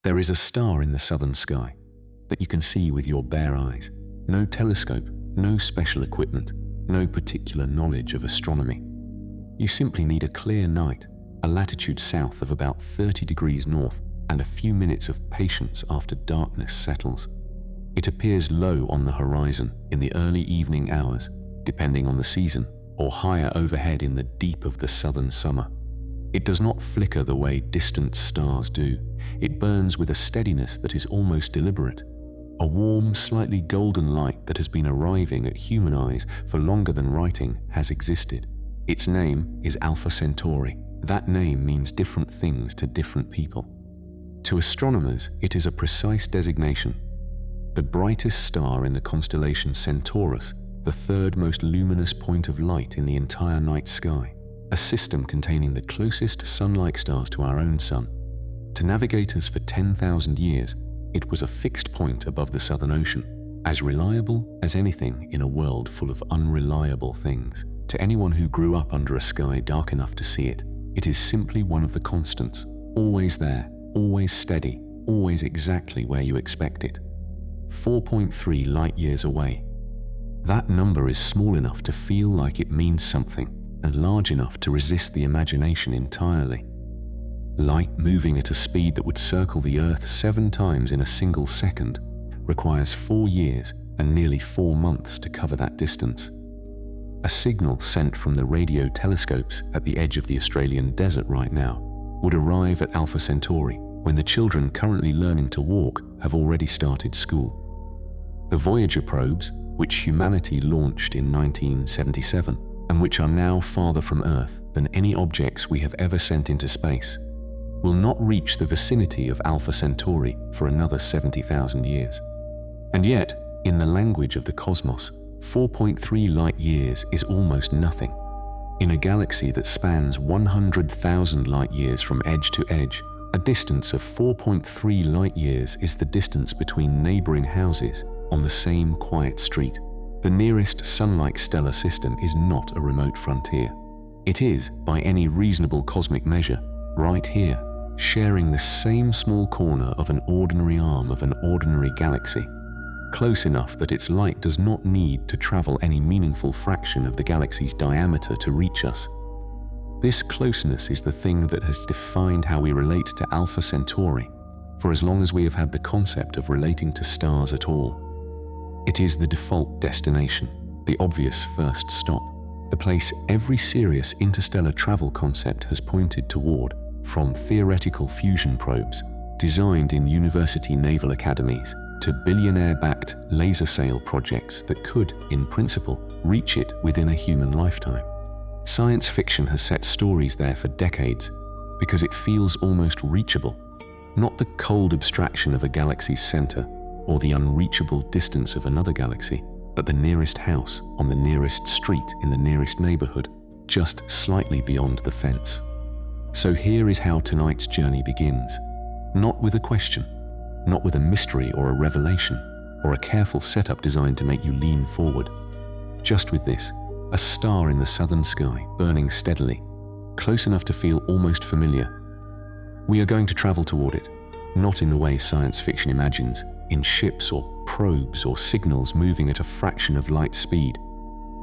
There is a star in the southern sky that you can see with your bare eyes. No telescope, no special equipment, no particular knowledge of astronomy. You simply need a clear night, a latitude south of about 30 degrees north, and a few minutes of patience after darkness settles. It appears low on the horizon in the early evening hours, depending on the season, or higher overhead in the deep of the southern summer. It does not flicker the way distant stars do. It burns with a steadiness that is almost deliberate. A warm, slightly golden light that has been arriving at human eyes for longer than writing has existed. Its name is Alpha Centauri. That name means different things to different people. To astronomers, it is a precise designation. The brightest star in the constellation Centaurus, the third most luminous point of light in the entire night sky, a system containing the closest sunlike stars to our own sun. To navigators for 10,000 years, it was a fixed point above the Southern Ocean, as reliable as anything in a world full of unreliable things. To anyone who grew up under a sky dark enough to see it, it is simply one of the constants, always there, always steady, always exactly where you expect it. 4.3 light years away. That number is small enough to feel like it means something, and large enough to resist the imagination entirely. Light moving at a speed that would circle the Earth 7 times in a single second requires 4 years and nearly 4 months to cover that distance. A signal sent from the radio telescopes at the edge of the Australian desert right now would arrive at Alpha Centauri when the children currently learning to walk have already started school. The Voyager probes, which humanity launched in 1977, and which are now farther from Earth than any objects we have ever sent into space, will not reach the vicinity of Alpha Centauri for another 70,000 years. And yet, in the language of the cosmos, 4.3 light years is almost nothing. In a galaxy that spans 100,000 light years from edge to edge, a distance of 4.3 light years is the distance between neighboring houses on the same quiet street. The nearest sun-like stellar system is not a remote frontier. It is, by any reasonable cosmic measure, right here, sharing the same small corner of an ordinary arm of an ordinary galaxy, close enough that its light does not need to travel any meaningful fraction of the galaxy's diameter to reach us. This closeness is the thing that has defined how we relate to Alpha Centauri for as long as we have had the concept of relating to stars at all. It is the default destination, the obvious first stop, the place every serious interstellar travel concept has pointed toward, from theoretical fusion probes designed in university naval academies to billionaire-backed laser sail projects that could, in principle, reach it within a human lifetime. Science fiction has set stories there for decades because it feels almost reachable, not the cold abstraction of a galaxy's center or the unreachable distance of another galaxy, but the nearest house on the nearest street in the nearest neighborhood, just slightly beyond the fence. So here is how tonight's journey begins, not with a question, not with a mystery or a revelation, or a careful setup designed to make you lean forward. Just with this, a star in the southern sky, burning steadily, close enough to feel almost familiar. We are going to travel toward it, not in the way science fiction imagines, in ships or probes or signals moving at a fraction of light speed,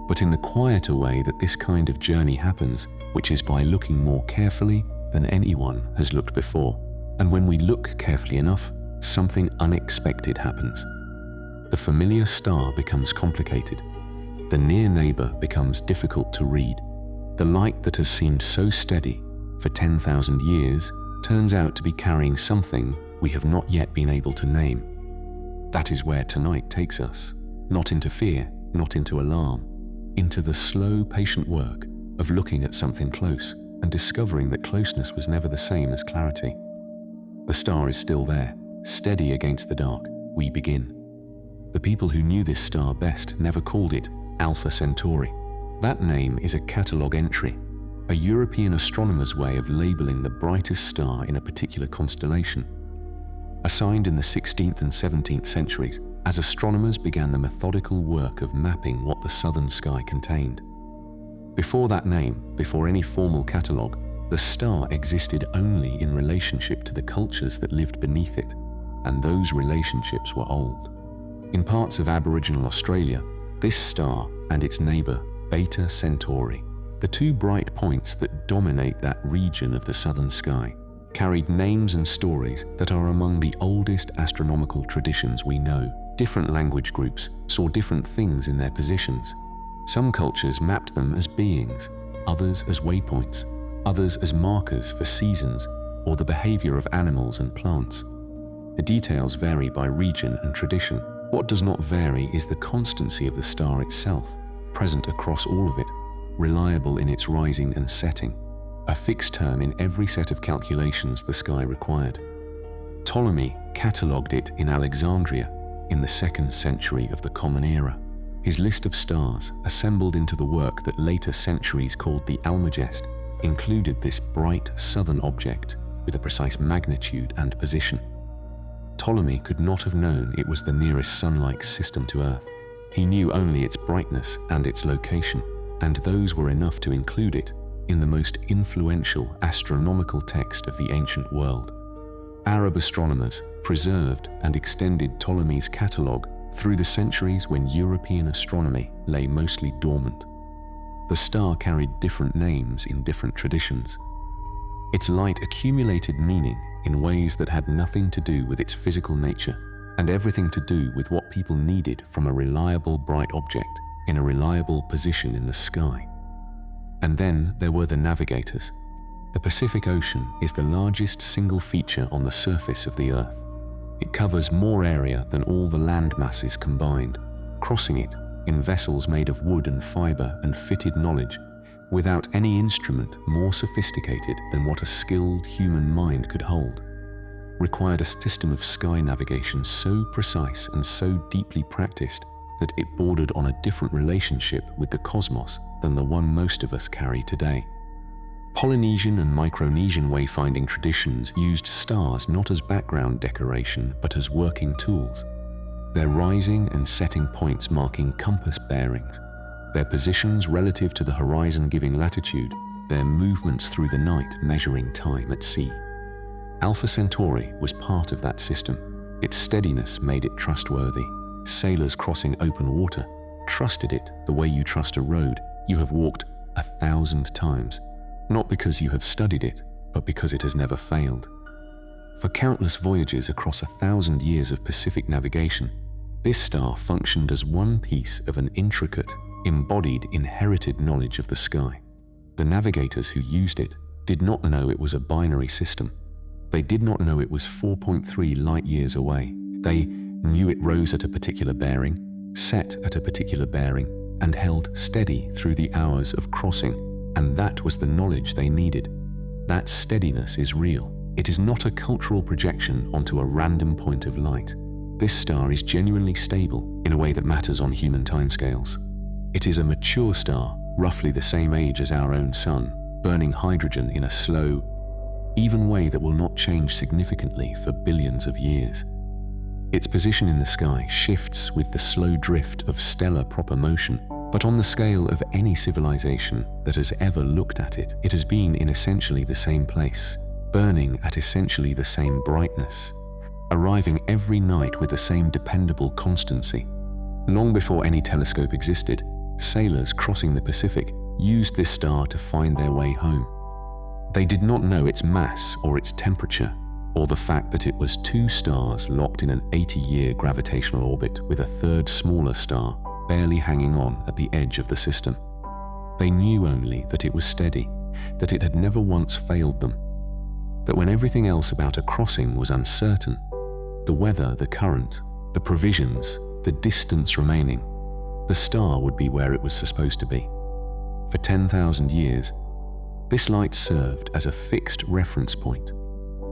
but in the quieter way that this kind of journey happens, which is by looking more carefully than anyone has looked before. And when we look carefully enough, something unexpected happens. The familiar star becomes complicated. The near neighbor becomes difficult to read. The light that has seemed so steady for 10,000 years turns out to be carrying something we have not yet been able to name. That is where tonight takes us, not into fear, not into alarm, into the slow, patient work of looking at something close and discovering that closeness was never the same as clarity. The star is still there, steady against the dark. We begin. The people who knew this star best never called it Alpha Centauri. That name is a catalogue entry, a European astronomer's way of labeling the brightest star in a particular constellation. Assigned in the 16th and 17th centuries, as astronomers began the methodical work of mapping what the southern sky contained. Before that name, before any formal catalogue, The star existed only in relationship to the cultures that lived beneath it, and those relationships were old. In parts of Aboriginal Australia, this star and its neighbor, Beta Centauri, the two bright points that dominate that region of the southern sky, carried names and stories that are among the oldest astronomical traditions we know. Different language groups saw different things in their positions. Some cultures mapped them as beings, others as waypoints, others as markers for seasons or the behavior of animals and plants. The details vary by region and tradition. What does not vary is the constancy of the star itself, present across all of it, reliable in its rising and setting, a fixed term in every set of calculations the sky required. Ptolemy catalogued it in Alexandria in the 2nd century of the Common Era. His list of stars, assembled into the work that later centuries called the Almagest, included this bright southern object with a precise magnitude and position. Ptolemy could not have known it was the nearest sun-like system to Earth. He knew only its brightness and its location, and those were enough to include it in the most influential astronomical text of the ancient world. Arab astronomers preserved and extended Ptolemy's catalogue through the centuries when European astronomy lay mostly dormant. The star carried different names in different traditions. Its light accumulated meaning in ways that had nothing to do with its physical nature and everything to do with what people needed from a reliable bright object in a reliable position in the sky. And then there were the Navigators. The Pacific Ocean is the largest single feature on the surface of the Earth. It covers more area than all the land masses combined, crossing it in vessels made of wood and fiber and fitted knowledge, without any instrument more sophisticated than what a skilled human mind could hold, required a system of sky navigation so precise and so deeply practiced that it bordered on a different relationship with the cosmos than the one most of us carry today. Polynesian and Micronesian wayfinding traditions used stars not as background decoration but as working tools, their rising and setting points marking compass bearings, their positions relative to the horizon giving latitude, their movements through the night measuring time at sea. Alpha Centauri was part of that system. Its steadiness made it trustworthy. Sailors crossing open water trusted it the way you trust a road you have walked 1,000 times, not because you have studied it, but because it has never failed. For countless voyages across 1,000 years of Pacific navigation, this star functioned as one piece of an intricate, embodied, inherited knowledge of the sky. The navigators who used it did not know it was a binary system. They did not know it was 4.3 light years away. They knew it rose at a particular bearing, set at a particular bearing, and held steady through the hours of crossing, and that was the knowledge they needed. That steadiness is real. It is not a cultural projection onto a random point of light. This star is genuinely stable in a way that matters on human timescales. It is a mature star, roughly the same age as our own sun, burning hydrogen in a slow, even way that will not change significantly for billions of years. Its position in the sky shifts with the slow drift of stellar proper motion, but on the scale of any civilization that has ever looked at it, it has been in essentially the same place, burning at essentially the same brightness, arriving every night with the same dependable constancy. Long before any telescope existed, sailors crossing the Pacific used this star to find their way home. They did not know its mass or its temperature, or the fact that it was two stars locked in an 80-year gravitational orbit with a third smaller star barely hanging on at the edge of the system. They knew only that it was steady, that it had never once failed them, that when everything else about a crossing was uncertain, the weather, the current, the provisions, the distance remaining, the star would be where it was supposed to be. For 10,000 years, this light served as a fixed reference point.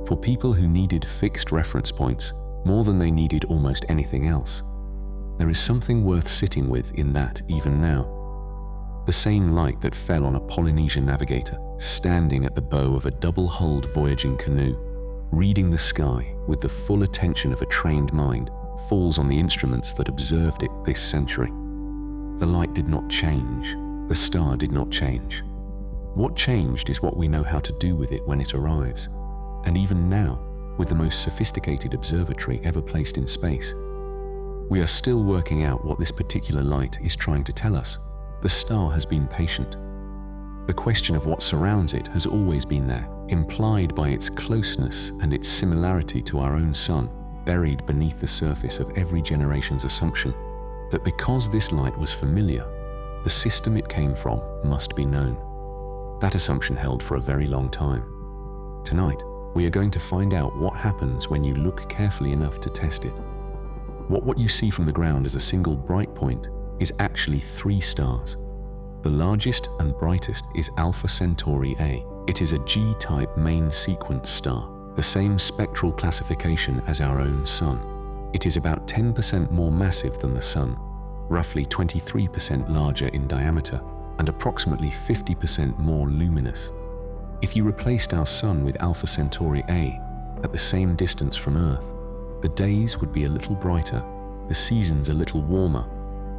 For people who needed fixed reference points more than they needed almost anything else, there is something worth sitting with in that even now. The same light that fell on a Polynesian navigator standing at the bow of a double-hulled voyaging canoe, reading the sky with the full attention of a trained mind, falls on the instruments that observed it this century. The light did not change. The star did not change. What changed is what we know how to do with it when it arrives. And even now, with the most sophisticated observatory ever placed in space, we are still working out what this particular light is trying to tell us. The star has been patient. The question of what surrounds it has always been there, implied by its closeness and its similarity to our own sun, buried beneath the surface of every generation's assumption that because this light was familiar, the system it came from must be known. That assumption held for a very long time. Tonight, we are going to find out what happens when you look carefully enough to test it. What you see from the ground as a single bright point is actually 3 stars. The largest and brightest is Alpha Centauri A. It is a G-type main sequence star, the same spectral classification as our own sun. It is about 10% more massive than the sun, roughly 23% larger in diameter, and approximately 50% more luminous. If you replaced our sun with Alpha Centauri A at the same distance from Earth, the days would be a little brighter, the seasons a little warmer,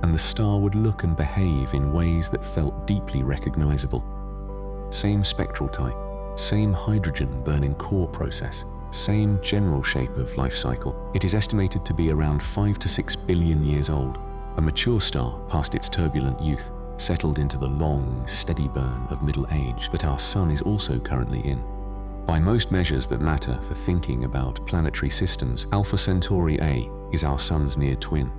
and the star would look and behave in ways that felt deeply recognizable. Same spectral type, same hydrogen burning core process, same general shape of life cycle. It is estimated to be around 5 to 6 billion years old, a mature star past its turbulent youth, settled into the long, steady burn of middle age that our sun is also currently in. By most measures that matter for thinking about planetary systems, Alpha Centauri A is our sun's near twin.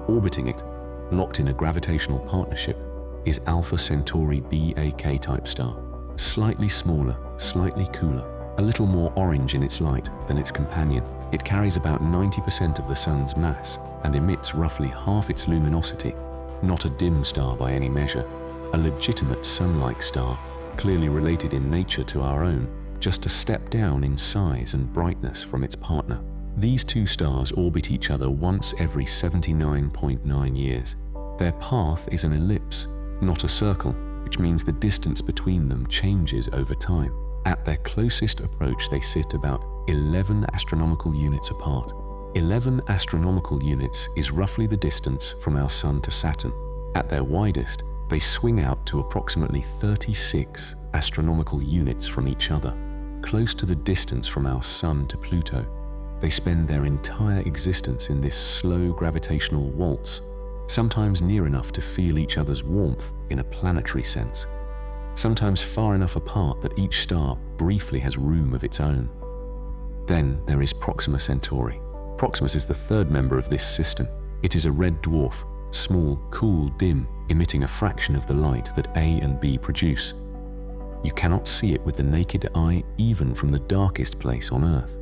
Orbiting it, locked in a gravitational partnership, is Alpha Centauri B, a K-type star. Slightly smaller, slightly cooler, a little more orange in its light than its companion. It carries about 90% of the sun's mass and emits roughly half its luminosity. Not a dim star by any measure, a legitimate sun-like star, clearly related in nature to our own, just a step down in size and brightness from its partner. These 2 stars orbit each other once every 79.9 years. Their path is an ellipse, not a circle, which means the distance between them changes over time. At their closest approach, they sit about 11 astronomical units apart. 11 astronomical units is roughly the distance from our Sun to Saturn. At their widest, they swing out to approximately 36 astronomical units from each other, close to the distance from our Sun to Pluto. They spend their entire existence in this slow gravitational waltz, sometimes near enough to feel each other's warmth in a planetary sense, sometimes far enough apart that each star briefly has room of its own. Then there is Proxima Centauri. Proxima is the 3rd member of this system. It is a red dwarf, small, cool, dim, emitting a fraction of the light that A and B produce. You cannot see it with the naked eye even from the darkest place on Earth.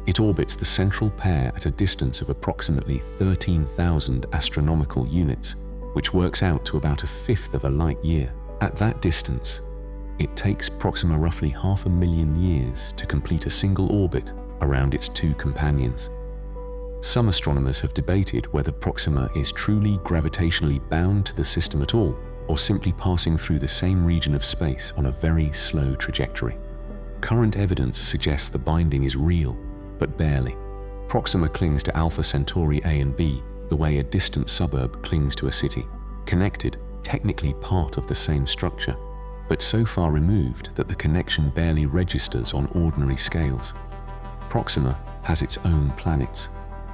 It orbits the central pair at a distance of approximately 13,000 astronomical units, which works out to about 1/5 of a light year. At that distance, it takes Proxima roughly 500,000 years to complete a single orbit around its 2 companions. Some astronomers have debated whether Proxima is truly gravitationally bound to the system at all, or simply passing through the same region of space on a very slow trajectory. Current evidence suggests the binding is real, but barely. Proxima clings to Alpha Centauri A and B the way a distant suburb clings to a city, connected, technically part of the same structure, but so far removed that the connection barely registers on ordinary scales. Proxima has its own planets.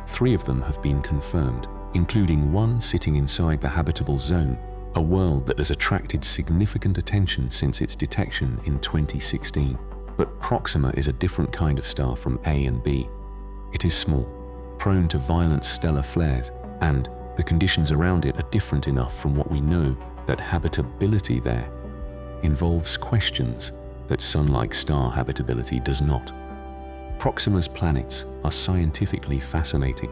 3 of them have been confirmed, including one sitting inside the habitable zone, a world that has attracted significant attention since its detection in 2016. But Proxima is a different kind of star from A and B. It is small, prone to violent stellar flares, and the conditions around it are different enough from what we know that habitability there involves questions that sun-like star habitability does not. Proxima's planets are scientifically fascinating.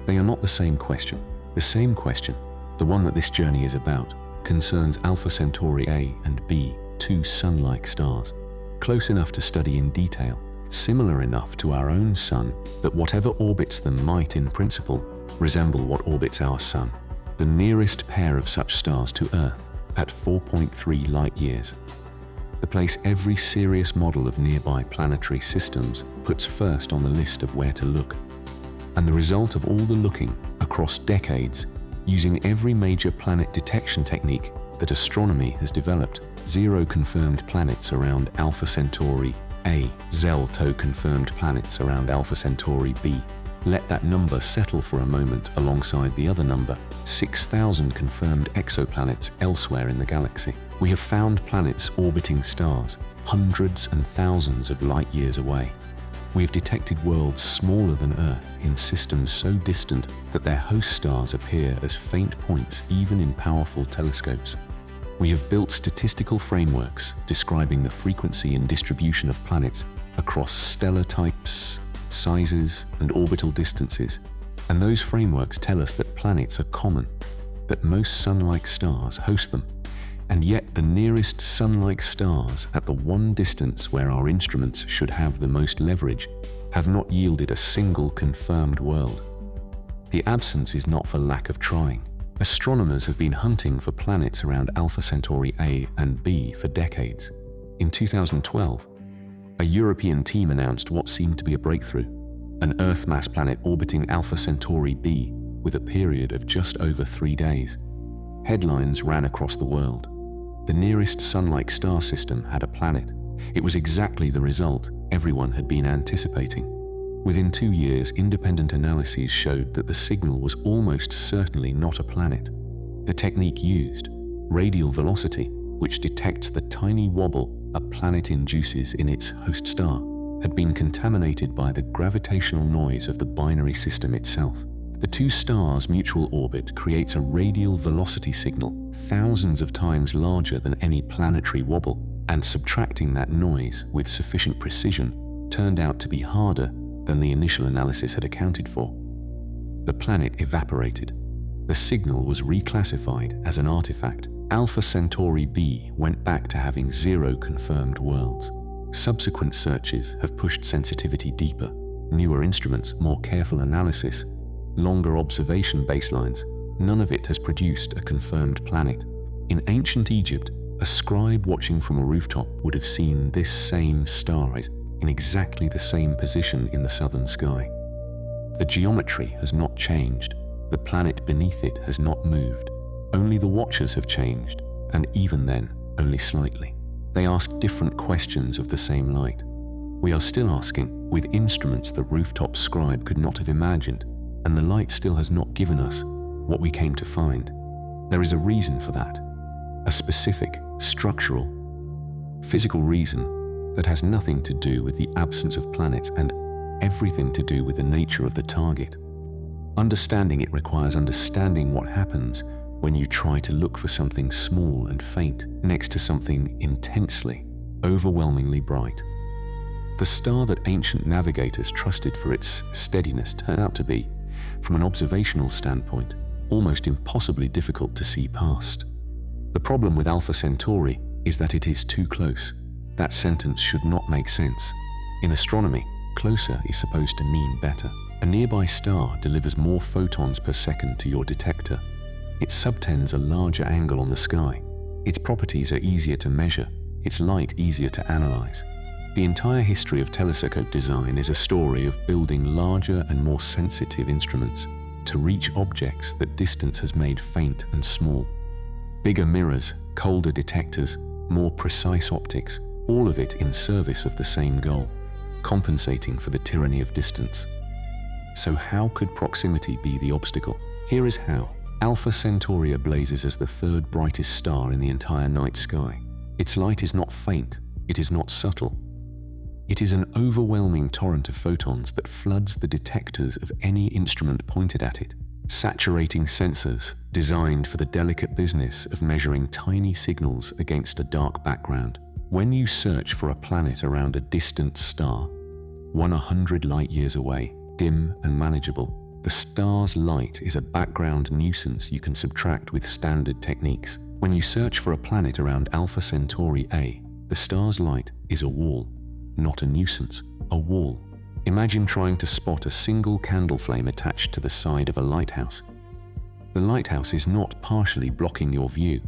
They are not the same question. The same question, the one that this journey is about, concerns Alpha Centauri A and B, 2 sun-like stars, close enough to study in detail, similar enough to our own sun that whatever orbits them might, in principle, resemble what orbits our sun. The nearest pair of such stars to Earth at 4.3 light-years. The place every serious model of nearby planetary systems puts first on the list of where to look. And the result of all the looking across decades, using every major planet detection technique that astronomy has developed, 0 confirmed planets around Alpha Centauri A, 2 confirmed planets around Alpha Centauri B. Let that number settle for a moment alongside the other number, 6,000 confirmed exoplanets elsewhere in the galaxy. We have found planets orbiting stars, hundreds and thousands of light years away. We have detected worlds smaller than Earth in systems so distant that their host stars appear as faint points even in powerful telescopes. We have built statistical frameworks describing the frequency and distribution of planets across stellar types, sizes, and orbital distances. And those frameworks tell us that planets are common, that most sun-like stars host them. And yet the nearest sun-like stars at the one distance where our instruments should have the most leverage have not yielded a single confirmed world. The absence is not for lack of trying. Astronomers have been hunting for planets around Alpha Centauri A and B for decades. In 2012, a European team announced what seemed to be a breakthrough, an Earth-mass planet orbiting Alpha Centauri B with a period of just over 3 days. Headlines ran across the world. The nearest sun-like star system had a planet. It was exactly the result everyone had been anticipating. Within 2 years, independent analyses showed that the signal was almost certainly not a planet. The technique used, radial velocity, which detects the tiny wobble a planet induces in its host star, had been contaminated by the gravitational noise of the binary system itself. The two stars' mutual orbit creates a radial velocity signal thousands of times larger than any planetary wobble, and subtracting that noise with sufficient precision turned out to be harder than the initial analysis had accounted for. The planet evaporated. The signal was reclassified as an artifact. Alpha Centauri B went back to having 0 confirmed worlds. Subsequent searches have pushed sensitivity deeper. Newer instruments, more careful analysis, longer observation baselines. None of it has produced a confirmed planet. In ancient Egypt, a scribe watching from a rooftop would have seen this same star in exactly the same position in the southern sky. The geometry has not changed. The planet beneath it has not moved. Only the watchers have changed, and even then, only slightly. They ask different questions of the same light. We are still asking, with instruments the rooftop scribe could not have imagined, and the light still has not given us what we came to find. There is a reason for that, a specific, structural, physical reason that has nothing to do with the absence of planets and everything to do with the nature of the target. Understanding it requires understanding what happens when you try to look for something small and faint next to something intensely, overwhelmingly bright. The star that ancient navigators trusted for its steadiness turned out to be, from an observational standpoint, almost impossibly difficult to see past. The problem with Alpha Centauri is that it is too close. That sentence should not make sense. In astronomy, closer is supposed to mean better. A nearby star delivers more photons per second to your detector. It subtends a larger angle on the sky. Its properties are easier to measure, its light easier to analyze. The entire history of telescope design is a story of building larger and more sensitive instruments to reach objects that distance has made faint and small. Bigger mirrors, colder detectors, more precise optics, all of it in service of the same goal, compensating for the tyranny of distance. So how could proximity be the obstacle? Here is how. Alpha Centauri blazes as the third brightest star in the entire night sky. Its light is not faint, it is not subtle. It is an overwhelming torrent of photons that floods the detectors of any instrument pointed at it, saturating sensors designed for the delicate business of measuring tiny signals against a dark background. When you search for a planet around a distant star, 100 light years away, dim and manageable, the star's light is a background nuisance you can subtract with standard techniques. When you search for a planet around Alpha Centauri A, the star's light is a wall, not a nuisance, a wall. Imagine trying to spot a single candle flame attached to the side of a lighthouse. The lighthouse is not partially blocking your view.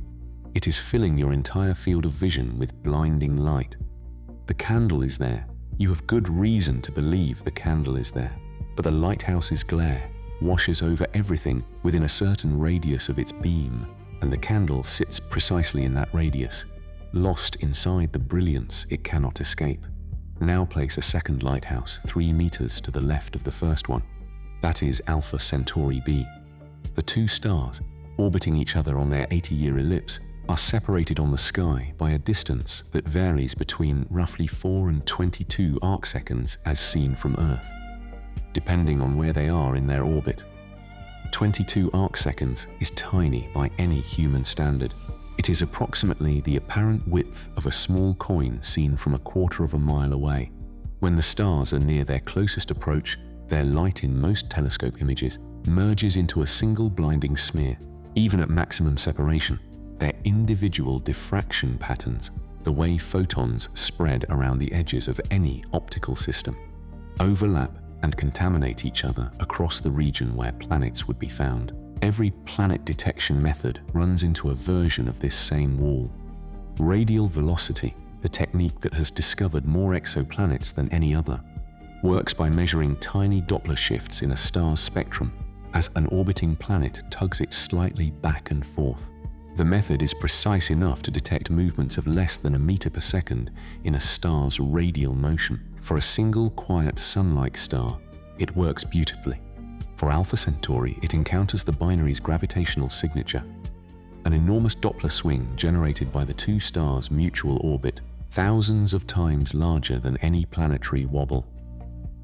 It is filling your entire field of vision with blinding light. The candle is there. You have good reason to believe the candle is there. But the lighthouse's glare washes over everything within a certain radius of its beam, and the candle sits precisely in that radius. lost inside the brilliance it cannot escape. Now place a second lighthouse 3 meters to the left of the first one. That is Alpha Centauri b. The two stars, orbiting each other on their 80-year ellipse, are separated on the sky by a distance that varies between roughly 4 and 22 arcseconds as seen from Earth, depending on where they are in their orbit. 22 arcseconds is tiny by any human standard. It is approximately the apparent width of a small coin seen from a quarter of a mile away. When the stars are near their closest approach, their light in most telescope images merges into a single blinding smear. Even at maximum separation, their individual diffraction patterns, the way photons spread around the edges of any optical system, overlap and contaminate each other across the region where planets would be found. Every planet detection method runs into a version of this same wall. Radial velocity, the technique that has discovered more exoplanets than any other, works by measuring tiny Doppler shifts in a star's spectrum as an orbiting planet tugs it slightly back and forth. The method is precise enough to detect movements of less than a meter per second in a star's radial motion. For a single quiet sun-like star, it works beautifully. For Alpha Centauri, it encounters the binary's gravitational signature, an enormous Doppler swing generated by the two stars' mutual orbit, thousands of times larger than any planetary wobble.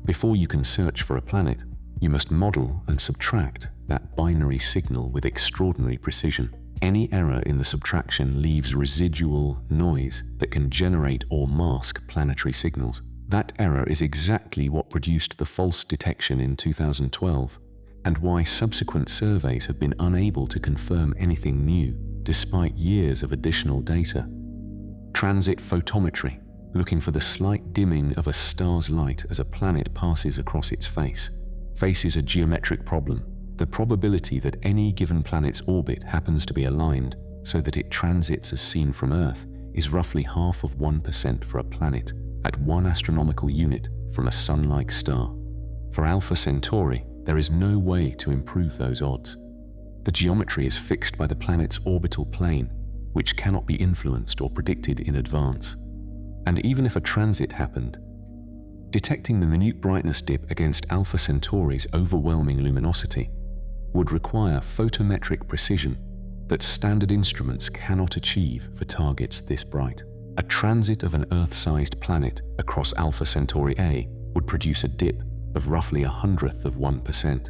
Before you can search for a planet, you must model and subtract that binary signal with extraordinary precision. Any error in the subtraction leaves residual noise that can generate or mask planetary signals. That error is exactly what produced the false detection in 2012, and why subsequent surveys have been unable to confirm anything new, despite years of additional data. Transit photometry, looking for the slight dimming of a star's light as a planet passes across its face, faces a geometric problem. The probability that any given planet's orbit happens to be aligned so that it transits as seen from Earth is roughly 0.5% for a planet at 1 astronomical unit from a sun-like star. For Alpha Centauri, there is no way to improve those odds. The geometry is fixed by the planet's orbital plane, which cannot be influenced or predicted in advance. And even if a transit happened, detecting the minute brightness dip against Alpha Centauri's overwhelming luminosity would require photometric precision that standard instruments cannot achieve for targets this bright. A transit of an Earth-sized planet across Alpha Centauri A would produce a dip of roughly 0.01%.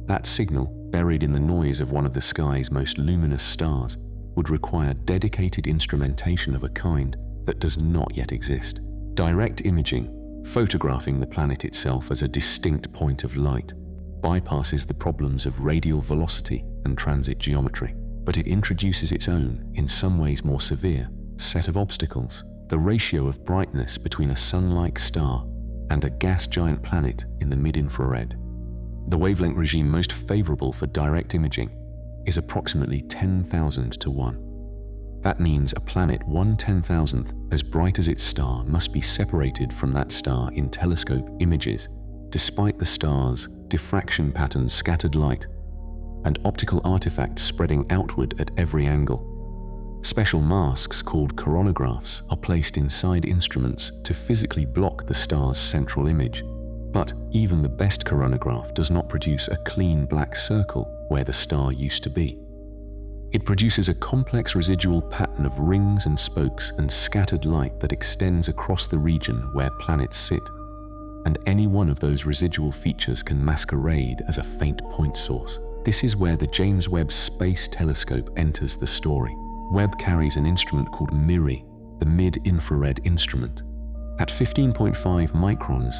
That signal, buried in the noise of one of the sky's most luminous stars, would require dedicated instrumentation of a kind that does not yet exist. Direct imaging, photographing the planet itself as a distinct point of light, bypasses the problems of radial velocity and transit geometry, but it introduces its own, in some ways more severe, set of obstacles: the ratio of brightness between a sun-like star and a gas giant planet in the mid-infrared. The wavelength regime most favorable for direct imaging is approximately 10,000 to 1. That means a planet 1/10,000th as bright as its star must be separated from that star in telescope images, despite the star's diffraction patterns, scattered light, and optical artifacts spreading outward at every angle. Special masks called coronagraphs are placed inside instruments to physically block the star's central image. But even the best coronagraph does not produce a clean black circle where the star used to be. It produces a complex residual pattern of rings and spokes and scattered light that extends across the region where planets sit. And any one of those residual features can masquerade as a faint point source. This is where the James Webb Space Telescope enters the story. Webb carries an instrument called MIRI, the mid-infrared instrument. At 15.5 microns,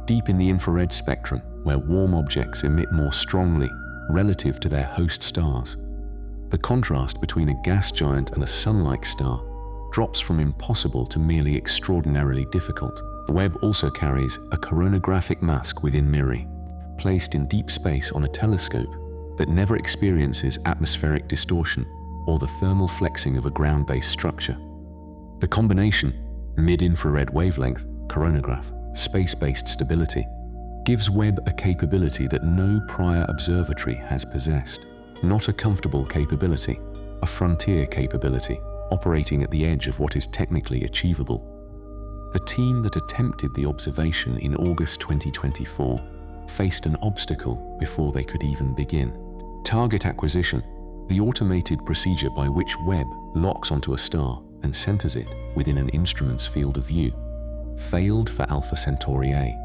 deep in the infrared spectrum, where warm objects emit more strongly relative to their host stars, the contrast between a gas giant and a sun-like star drops from impossible to merely extraordinarily difficult. Webb also carries a coronagraphic mask within MIRI, placed in deep space on a telescope that never experiences atmospheric distortion or the thermal flexing of a ground-based structure. The combination, mid-infrared wavelength, coronagraph, space-based stability, gives Webb a capability that no prior observatory has possessed. Not a comfortable capability, a frontier capability, operating at the edge of what is technically achievable. The team that attempted the observation in August 2024 faced an obstacle before they could even begin. Target acquisition, the automated procedure by which Webb locks onto a star and centers it within an instrument's field of view, failed for Alpha Centauri A.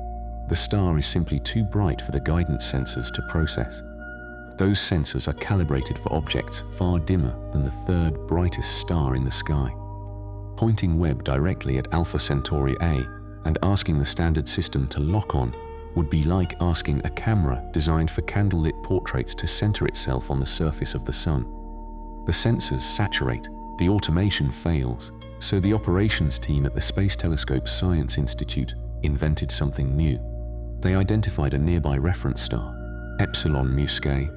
The star is simply too bright for the guidance sensors to process. Those sensors are calibrated for objects far dimmer than the third brightest star in the sky. Pointing Webb directly at Alpha Centauri A and asking the standard system to lock on would be like asking a camera designed for candlelit portraits to center itself on the surface of the sun. The sensors saturate, the automation fails, so the operations team at the Space Telescope Science Institute invented something new. They identified a nearby reference star, Epsilon Muscae,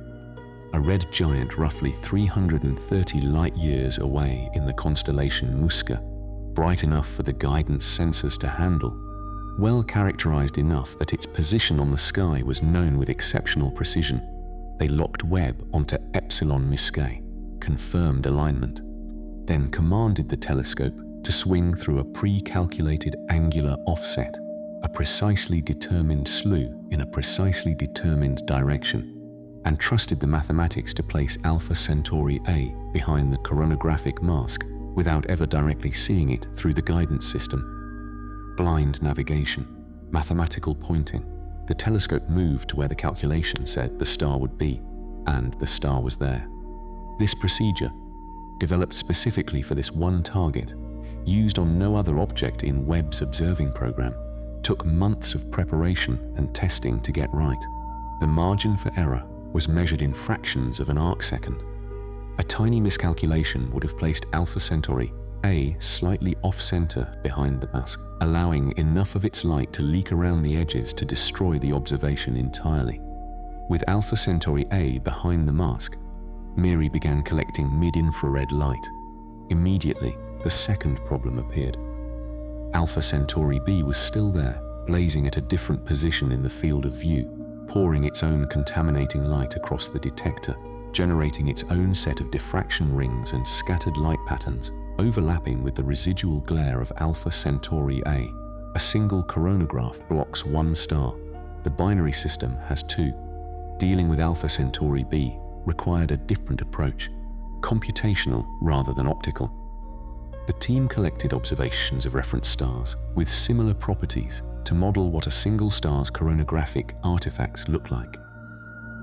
a red giant roughly 330 light-years away in the constellation Musca, bright enough for the guidance sensors to handle, well characterized enough that its position on the sky was known with exceptional precision. They locked Webb onto Epsilon Muscae, confirmed alignment, then commanded the telescope to swing through a pre-calculated angular offset, a precisely determined slew in a precisely determined direction, and trusted the mathematics to place Alpha Centauri A behind the coronagraphic mask without ever directly seeing it through the guidance system. Blind navigation, mathematical pointing. The telescope moved to where the calculation said the star would be, and the star was there. This procedure, developed specifically for this one target, used on no other object in Webb's observing program, took months of preparation and testing to get right. The margin for error was measured in fractions of an arcsecond. A tiny miscalculation would have placed Alpha Centauri A slightly off-center behind the mask, allowing enough of its light to leak around the edges to destroy the observation entirely. With Alpha Centauri A behind the mask, MIRI began collecting mid-infrared light. Immediately, the second problem appeared. Alpha Centauri B was still there, blazing at a different position in the field of view, pouring its own contaminating light across the detector, generating its own set of diffraction rings and scattered light patterns, overlapping with the residual glare of Alpha Centauri A. A single coronagraph blocks one star. The binary system has two. Dealing with Alpha Centauri B required a different approach, computational rather than optical. The team collected observations of reference stars with similar properties to model what a single star's coronagraphic artifacts look like.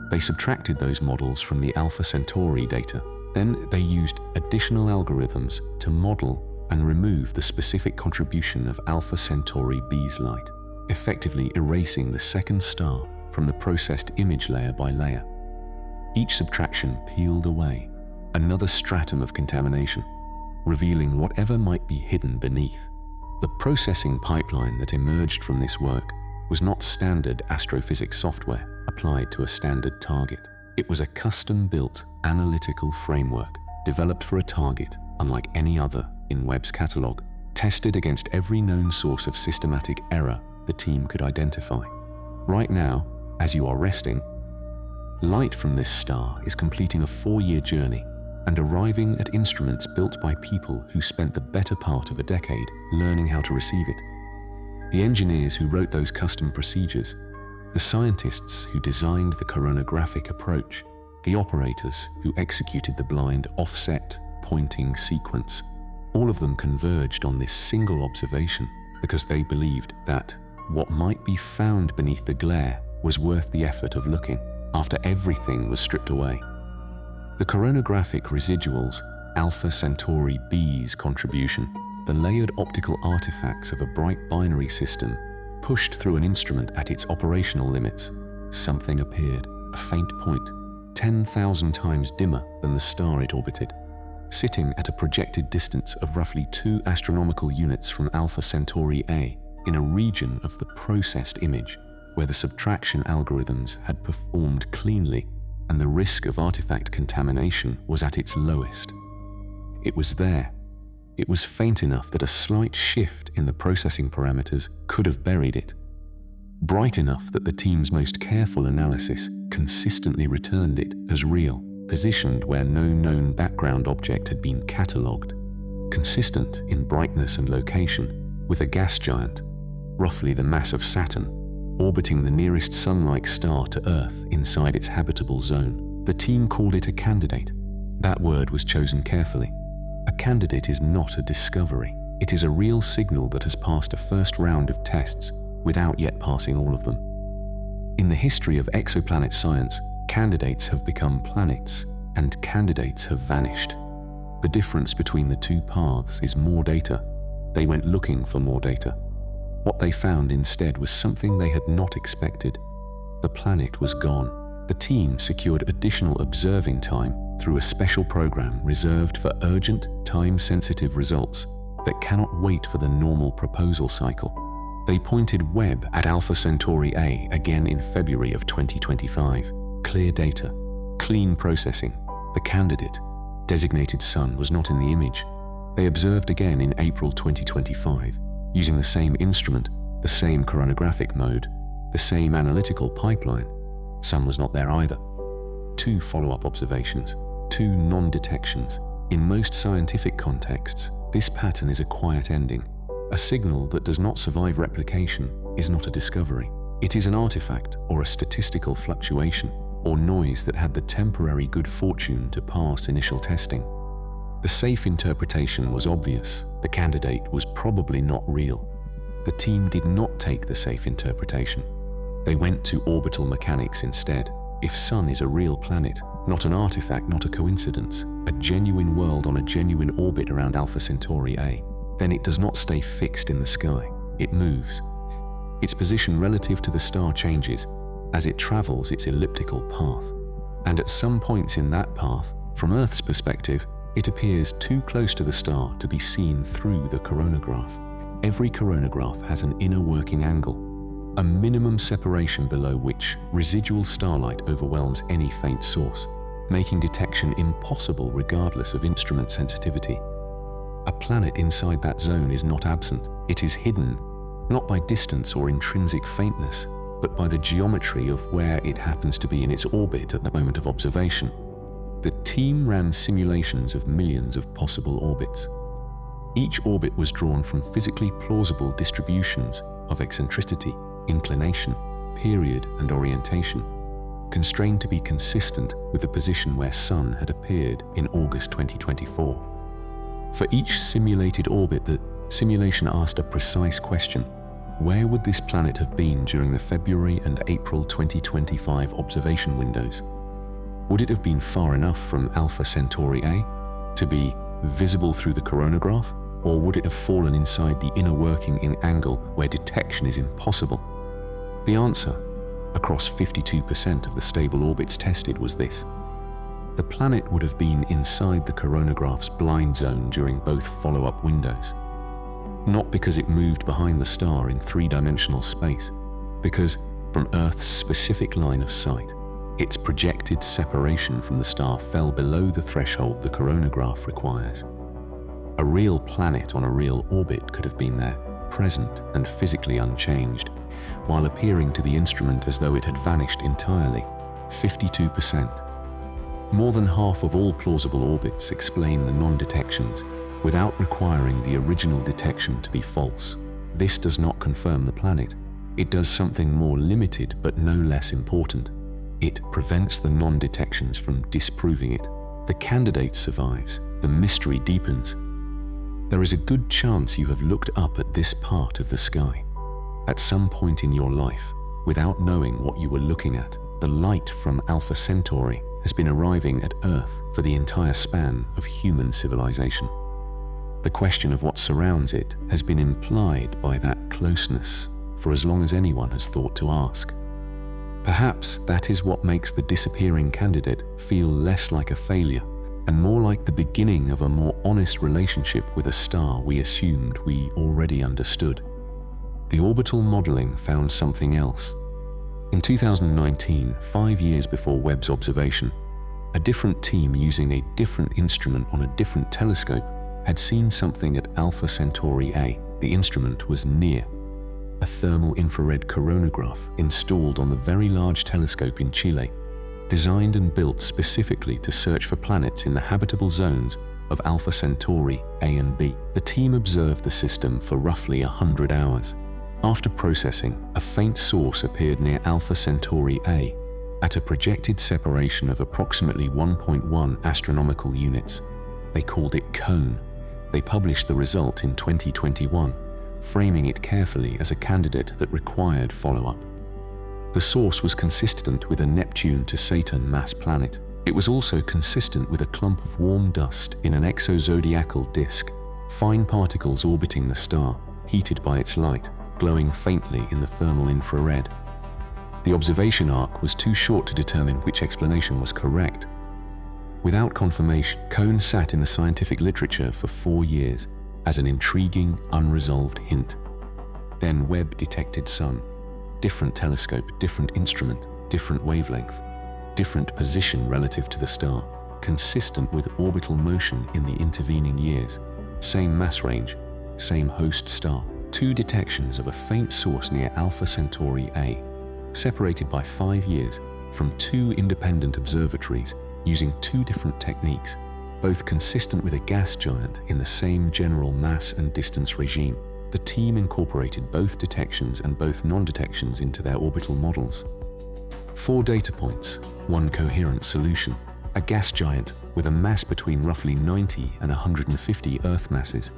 They subtracted those models from the Alpha Centauri data. Then they used additional algorithms to model and remove the specific contribution of Alpha Centauri B's light, effectively erasing the second star from the processed image layer by layer. Each subtraction peeled away another stratum of contamination, revealing whatever might be hidden beneath. The processing pipeline that emerged from this work was not standard astrophysics software applied to a standard target. It was a custom-built analytical framework developed for a target unlike any other in Webb's catalog, tested against every known source of systematic error the team could identify. Right now, as you are resting, light from this star is completing a 4-year journey and arriving at instruments built by people who spent the better part of a decade learning how to receive it. The engineers who wrote those custom procedures, the scientists who designed the coronagraphic approach, the operators who executed the blind offset pointing sequence, all of them converged on this single observation because they believed that what might be found beneath the glare was worth the effort of looking after everything was stripped away. The coronagraphic residuals, Alpha Centauri B's contribution, the layered optical artifacts of a bright binary system, pushed through an instrument at its operational limits. Something appeared, a faint point, 10,000 times dimmer than the star it orbited, sitting at a projected distance of roughly 2 astronomical units from Alpha Centauri A, in a region of the processed image where the subtraction algorithms had performed cleanly and the risk of artifact contamination was at its lowest. It was there. It was faint enough that a slight shift in the processing parameters could have buried it. Bright enough that the team's most careful analysis consistently returned it as real, positioned where no known background object had been catalogued. consistent in brightness and location, with a gas giant, roughly the mass of Saturn, orbiting the nearest sun-like star to Earth inside its habitable zone. The team called it a candidate. That word was chosen carefully. A candidate is not a discovery. It is a real signal that has passed a first round of tests without yet passing all of them. In the history of exoplanet science, candidates have become planets, and candidates have vanished. The difference between the two paths is more data. They went looking for more data. What they found instead was something they had not expected. The planet was gone. The team secured additional observing time through a special program reserved for urgent, time-sensitive results that cannot wait for the normal proposal cycle. They pointed Webb at Alpha Centauri A again in February of 2025. Clear data, clean processing. The candidate, designated sun, was not in the image. They observed again in April 2025, using the same instrument, the same coronagraphic mode, the same analytical pipeline. Sun was not there either. 2 follow-up observations, 2 non-detections. In most scientific contexts, this pattern is a quiet ending. A signal that does not survive replication is not a discovery. It is an artifact or a statistical fluctuation or noise that had the temporary good fortune to pass initial testing. The safe interpretation was obvious. The candidate was probably not real. The team did not take the safe interpretation. They went to orbital mechanics instead. If Sun is a real planet, not an artifact, not a coincidence, a genuine world on a genuine orbit around Alpha Centauri A, then it does not stay fixed in the sky. It moves. Its position relative to the star changes as it travels its elliptical path. And at some points in that path, from Earth's perspective, it appears too close to the star to be seen through the coronagraph. Every coronagraph has an inner working angle, a minimum separation below which residual starlight overwhelms any faint source, making detection impossible regardless of instrument sensitivity. A planet inside that zone is not absent. It is hidden, not by distance or intrinsic faintness, but by the geometry of where it happens to be in its orbit at the moment of observation. The team ran simulations of millions of possible orbits. Each orbit was drawn from physically plausible distributions of eccentricity, inclination, period, and orientation, constrained to be consistent with the position where Sun had appeared in August 2024. For each simulated orbit, the simulation asked a precise question. Where would this planet have been during the February and April 2025 observation windows? Would it have been far enough from Alpha Centauri A to be visible through the coronagraph, or would it have fallen inside the inner working in angle where detection is impossible? The answer, across 52% of the stable orbits tested, was this. The planet would have been inside the coronagraph's blind zone during both follow-up windows. Not because it moved behind the star in 3-dimensional space, because from Earth's specific line of sight, its projected separation from the star fell below the threshold the coronagraph requires. A real planet on a real orbit could have been there, present and physically unchanged, while appearing to the instrument as though it had vanished entirely. 52%. More than half of all plausible orbits explain the non-detections without requiring the original detection to be false. This does not confirm the planet. It does something more limited but no less important. It prevents the non-detections from disproving it. The candidate survives. The mystery deepens. There is a good chance you have looked up at this part of the sky. At some point in your life, without knowing what you were looking at, the light from Alpha Centauri has been arriving at Earth for the entire span of human civilization. The question of what surrounds it has been implied by that closeness for as long as anyone has thought to ask. Perhaps that is what makes the disappearing candidate feel less like a failure and more like the beginning of a more honest relationship with a star we assumed we already understood. The orbital modeling found something else. In 2019, 5 years before Webb's observation, a different team using a different instrument on a different telescope had seen something at Alpha Centauri A. The instrument was NIR, a thermal infrared coronagraph installed on the Very Large Telescope in Chile, designed and built specifically to search for planets in the habitable zones of Alpha Centauri A and B. The team observed the system for roughly 100 hours. After processing, a faint source appeared near Alpha Centauri A at a projected separation of approximately 1.1 astronomical units. They called it Cone. They published the result in 2021, framing it carefully as a candidate that required follow-up. The source was consistent with a Neptune to Saturn mass planet. It was also consistent with a clump of warm dust in an exozodiacal disk, fine particles orbiting the star, heated by its light, glowing faintly in the thermal infrared. The observation arc was too short to determine which explanation was correct. Without confirmation, Cone sat in the scientific literature for 4 years as an intriguing, unresolved hint. Then Webb detected Sun. Different telescope, different instrument, different wavelength, different position relative to the star, consistent with orbital motion in the intervening years. Same mass range, same host star. 2 detections of a faint source near Alpha Centauri A, separated by 5 years from 2 independent observatories using 2 different techniques, both consistent with a gas giant in the same general mass and distance regime. The team incorporated both detections and both non-detections into their orbital models. 4 data points, 1 coherent solution. A gas giant with a mass between roughly 90 and 150 Earth masses,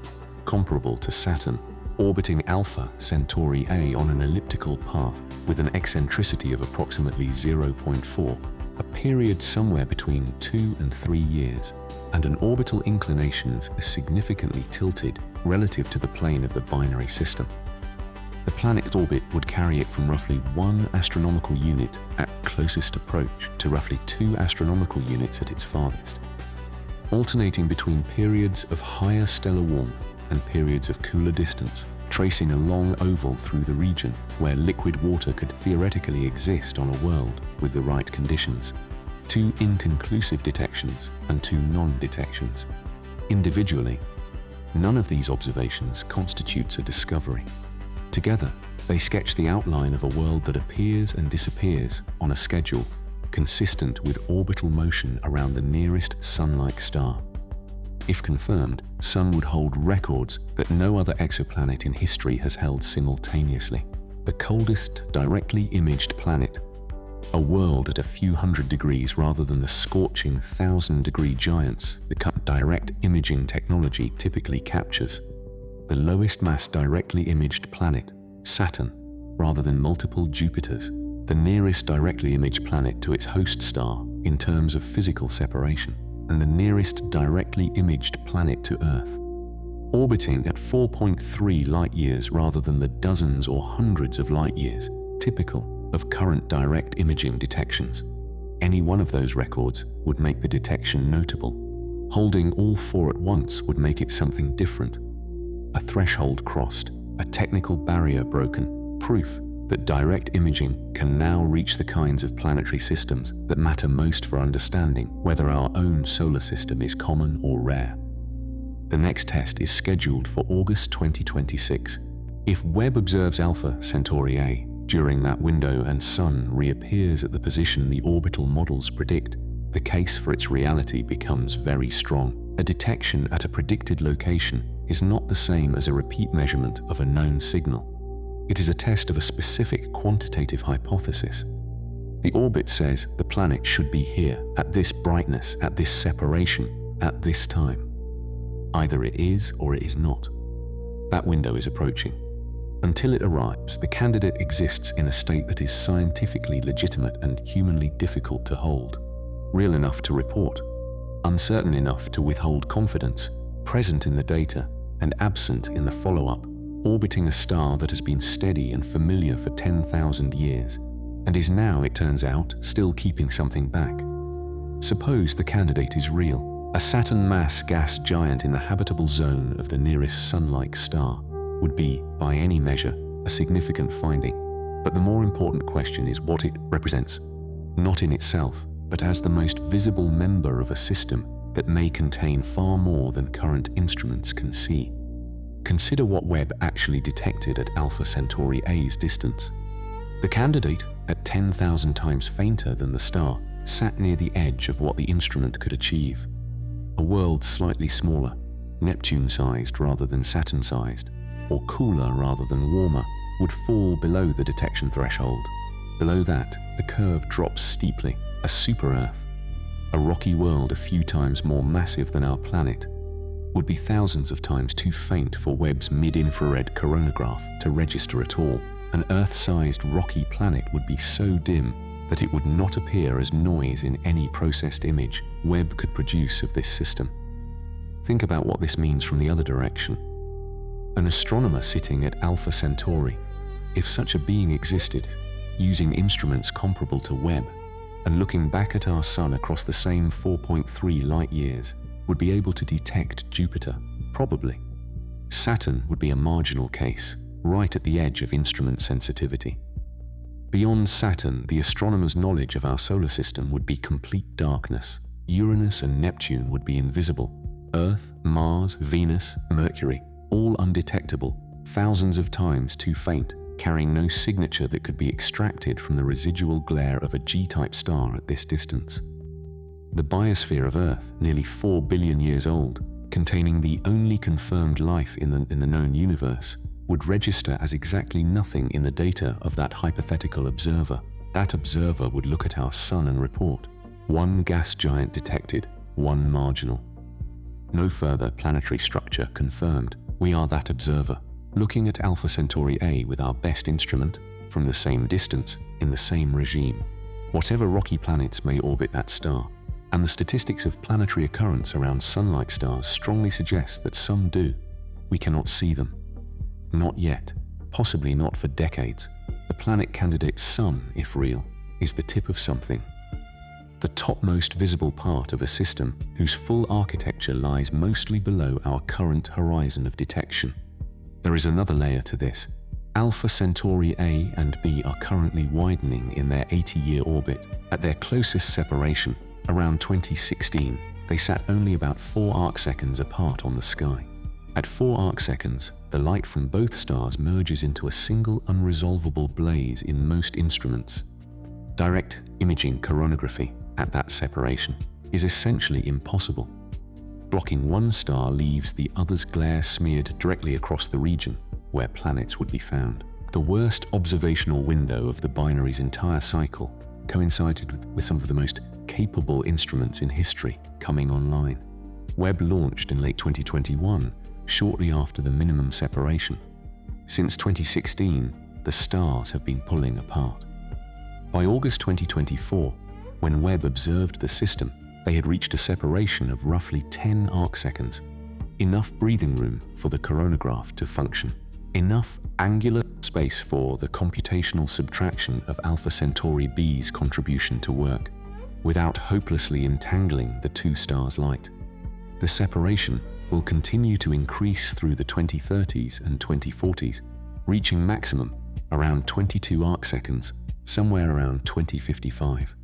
comparable to Saturn, orbiting Alpha Centauri A on an elliptical path with an eccentricity of approximately 0.4, a period somewhere between 2 and 3 years, and an orbital inclinations significantly tilted relative to the plane of the binary system. The planet's orbit would carry it from roughly 1 astronomical unit at closest approach to roughly 2 astronomical units at its farthest, alternating between periods of higher stellar warmth and periods of cooler distance, tracing a long oval through the region where liquid water could theoretically exist on a world with the right conditions. 2 inconclusive detections and 2 non-detections. Individually, none of these observations constitutes a discovery. Together, they sketch the outline of a world that appears and disappears on a schedule consistent with orbital motion around the nearest Sun-like star. If confirmed, Sun would hold records that no other exoplanet in history has held simultaneously. The coldest directly imaged planet, a world at a few hundred degrees rather than the scorching 1,000-degree giants that direct imaging technology typically captures. The lowest mass directly imaged planet, Saturn, rather than multiple Jupiters, the nearest directly imaged planet to its host star in terms of physical separation, and the nearest directly imaged planet to Earth, orbiting at 4.3 light-years rather than the dozens or hundreds of light-years typical of current direct imaging detections. Any one of those records would make the detection notable. Holding all 4 at once would make it something different. A threshold crossed, a technical barrier broken, proof that direct imaging can now reach the kinds of planetary systems that matter most for understanding whether our own solar system is common or rare. The next test is scheduled for August 2026. If Webb observes Alpha Centauri A during that window and Sun reappears at the position the orbital models predict, the case for its reality becomes very strong. A detection at a predicted location is not the same as a repeat measurement of a known signal. It is a test of a specific quantitative hypothesis. The orbit says the planet should be here, at this brightness, at this separation, at this time. Either it is or it is not. That window is approaching. Until it arrives, the candidate exists in a state that is scientifically legitimate and humanly difficult to hold, real enough to report, uncertain enough to withhold confidence, present in the data and absent in the follow-up, orbiting a star that has been steady and familiar for 10,000 years, and is now, it turns out, still keeping something back. Suppose the candidate is real. A Saturn mass gas giant in the habitable zone of the nearest Sun-like star would be, by any measure, a significant finding. But the more important question is what it represents, not in itself, but as the most visible member of a system that may contain far more than current instruments can see. Consider what Webb actually detected at Alpha Centauri A's distance. The candidate, at 10,000 times fainter than the star, sat near the edge of what the instrument could achieve. A world slightly smaller, Neptune-sized rather than Saturn-sized, or cooler rather than warmer, would fall below the detection threshold. Below that, the curve drops steeply, a super-Earth. A rocky world a few times more massive than our planet would be thousands of times too faint for Webb's mid-infrared coronagraph to register at all. An Earth-sized rocky planet would be so dim that it would not appear as noise in any processed image Webb could produce of this system. Think about what this means from the other direction. An astronomer sitting at Alpha Centauri, if such a being existed, using instruments comparable to Webb, and looking back at our Sun across the same 4.3 light-years, would be able to detect Jupiter, probably. Saturn would be a marginal case, right at the edge of instrument sensitivity. Beyond Saturn, the astronomer's knowledge of our solar system would be complete darkness. Uranus and Neptune would be invisible. Earth, Mars, Venus, Mercury, all undetectable, thousands of times too faint, carrying no signature that could be extracted from the residual glare of a G-type star at this distance. The biosphere of Earth, nearly 4 billion years old, containing the only confirmed life in the known universe, would register as exactly nothing in the data of that hypothetical observer. That observer would look at our Sun and report, one gas giant detected, one marginal. No further planetary structure confirmed. We are that observer, looking at Alpha Centauri A with our best instrument, from the same distance, in the same regime. Whatever rocky planets may orbit that star, and the statistics of planetary occurrence around Sun-like stars strongly suggest that some do. We cannot see them. Not yet, possibly not for decades. The planet candidate Sun, if real, is the tip of something. The topmost visible part of a system whose full architecture lies mostly below our current horizon of detection. There is another layer to this. Alpha Centauri A and B are currently widening in their 80-year orbit. At their closest separation, around 2016, they sat only about 4 arcseconds apart on the sky. At 4 arcseconds, the light from both stars merges into a single unresolvable blaze in most instruments. Direct imaging coronagraphy at that separation is essentially impossible. Blocking one star leaves the other's glare smeared directly across the region where planets would be found. The worst observational window of the binary's entire cycle coincided with some of the most capable instruments in history coming online. Webb launched in late 2021, shortly after the minimum separation. Since 2016, the stars have been pulling apart. By August 2024, when Webb observed the system, they had reached a separation of roughly 10 arcseconds, enough breathing room for the coronagraph to function, enough angular space for the computational subtraction of Alpha Centauri B's contribution to work, without hopelessly entangling the two stars' light. The separation will continue to increase through the 2030s and 2040s, reaching maximum around 22 arcseconds, somewhere around 2055.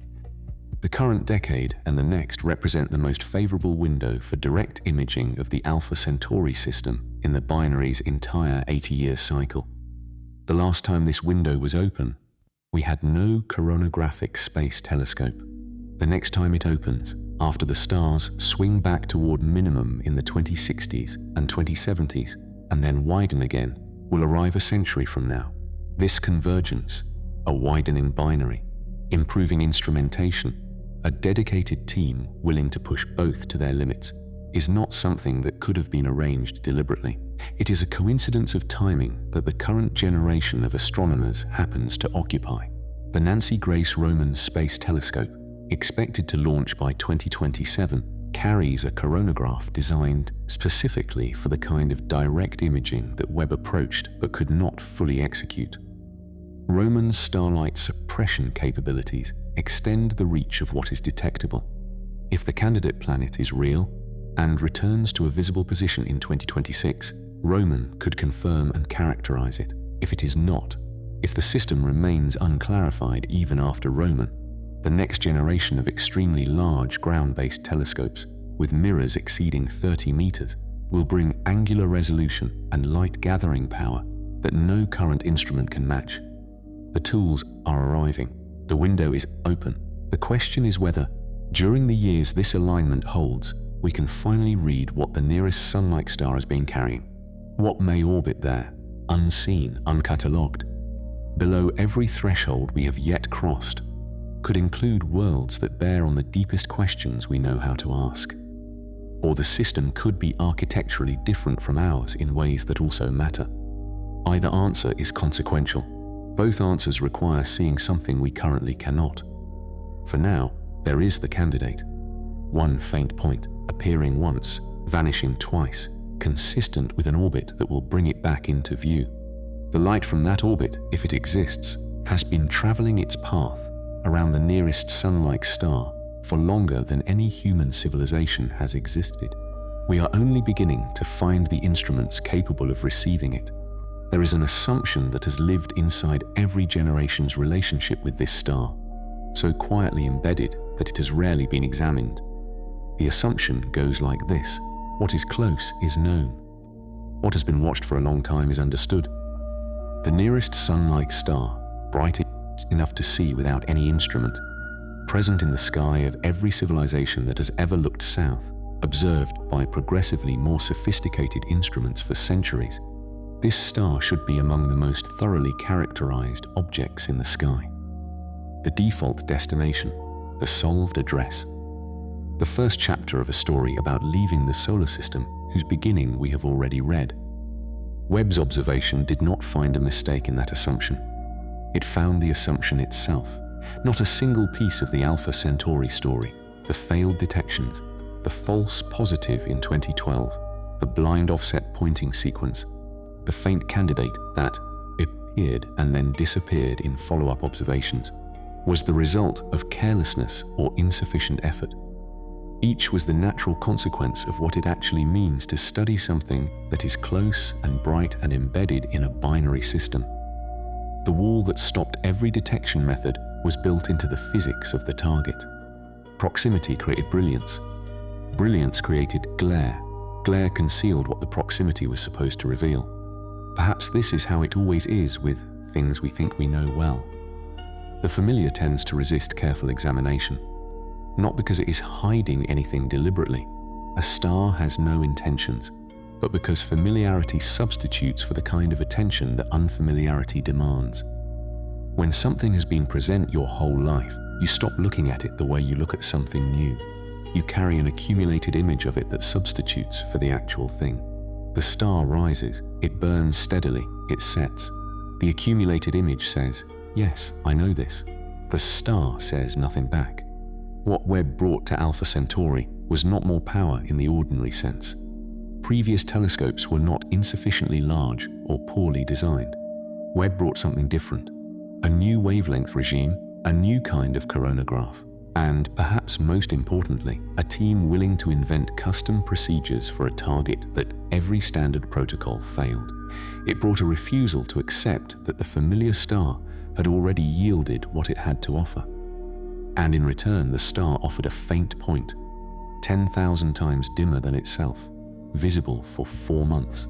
The current decade and the next represent the most favorable window for direct imaging of the Alpha Centauri system in the binary's entire 80-year cycle. The last time this window was open, we had no coronagraphic space telescope. The next time it opens, after the stars swing back toward minimum in the 2060s and 2070s, and then widen again, will arrive a century from now. This convergence, a widening binary, improving instrumentation, a dedicated team willing to push both to their limits, is not something that could have been arranged deliberately. It is a coincidence of timing that the current generation of astronomers happens to occupy. The Nancy Grace Roman Space Telescope, expected to launch by 2027, carries a coronagraph designed specifically for the kind of direct imaging that Webb approached but could not fully execute. Roman's starlight suppression capabilities extend the reach of what is detectable. If the candidate planet is real and returns to a visible position in 2026, Roman could confirm and characterize it. If it is not, if the system remains unclarified even after Roman, the next generation of extremely large ground-based telescopes, with mirrors exceeding 30 meters, will bring angular resolution and light gathering power that no current instrument can match. The tools are arriving. The window is open. The question is whether, during the years this alignment holds, we can finally read what the nearest sun-like star has been carrying, what may orbit there, unseen, uncatalogued. Below every threshold we have yet crossed could include worlds that bear on the deepest questions we know how to ask. Or the system could be architecturally different from ours in ways that also matter. Either answer is consequential. Both answers require seeing something we currently cannot. For now, there is the candidate. One faint point, appearing once, vanishing twice, consistent with an orbit that will bring it back into view. The light from that orbit, if it exists, has been traveling its path around the nearest sun-like star for longer than any human civilization has existed. We are only beginning to find the instruments capable of receiving it. There is an assumption that has lived inside every generation's relationship with this star, so quietly embedded that it has rarely been examined. The assumption goes like this: what is close is known. What has been watched for a long time is understood. The nearest sun-like star, bright enough to see without any instrument, present in the sky of every civilization that has ever looked south, observed by progressively more sophisticated instruments for centuries. This star should be among the most thoroughly characterized objects in the sky. The default destination, the solved address. The first chapter of a story about leaving the solar system whose beginning we have already read. Webb's observation did not find a mistake in that assumption. It found the assumption itself, not a single piece of the Alpha Centauri story, the failed detections, the false positive in 2012, the blind offset pointing sequence, the faint candidate that appeared and then disappeared in follow-up observations, was the result of carelessness or insufficient effort. Each was the natural consequence of what it actually means to study something that is close and bright and embedded in a binary system. The wall that stopped every detection method was built into the physics of the target. Proximity created brilliance. Brilliance created glare. Glare concealed what the proximity was supposed to reveal. Perhaps this is how it always is with things we think we know well. The familiar tends to resist careful examination. Not because it is hiding anything deliberately. A star has no intentions, but because familiarity substitutes for the kind of attention that unfamiliarity demands. When something has been present your whole life, you stop looking at it the way you look at something new. You carry an accumulated image of it that substitutes for the actual thing. The star rises, it burns steadily, it sets. The accumulated image says, "Yes, I know this." The star says nothing back. What Webb brought to Alpha Centauri was not more power in the ordinary sense. Previous telescopes were not insufficiently large or poorly designed. Webb brought something different, a new wavelength regime, a new kind of coronagraph, and perhaps most importantly, a team willing to invent custom procedures for a target that every standard protocol failed. It brought a refusal to accept that the familiar star had already yielded what it had to offer. And in return, the star offered a faint point, 10,000 times dimmer than itself, visible for 4 months,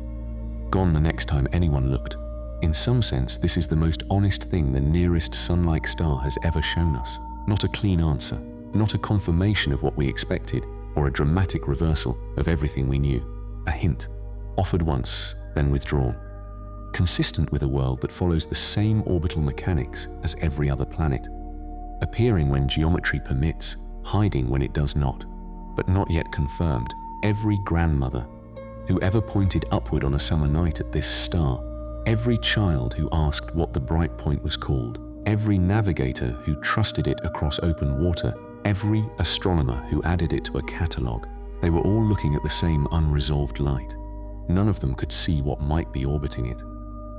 gone the next time anyone looked. In some sense, this is the most honest thing the nearest sun-like star has ever shown us. Not a clean answer, not a confirmation of what we expected, or a dramatic reversal of everything we knew. A hint, offered once, then withdrawn. Consistent with a world that follows the same orbital mechanics as every other planet. Appearing when geometry permits, hiding when it does not, but not yet confirmed. Every grandmother who ever pointed upward on a summer night at this star, every child who asked what the bright point was called, every navigator who trusted it across open water, every astronomer who added it to a catalogue, they were all looking at the same unresolved light. None of them could see what might be orbiting it.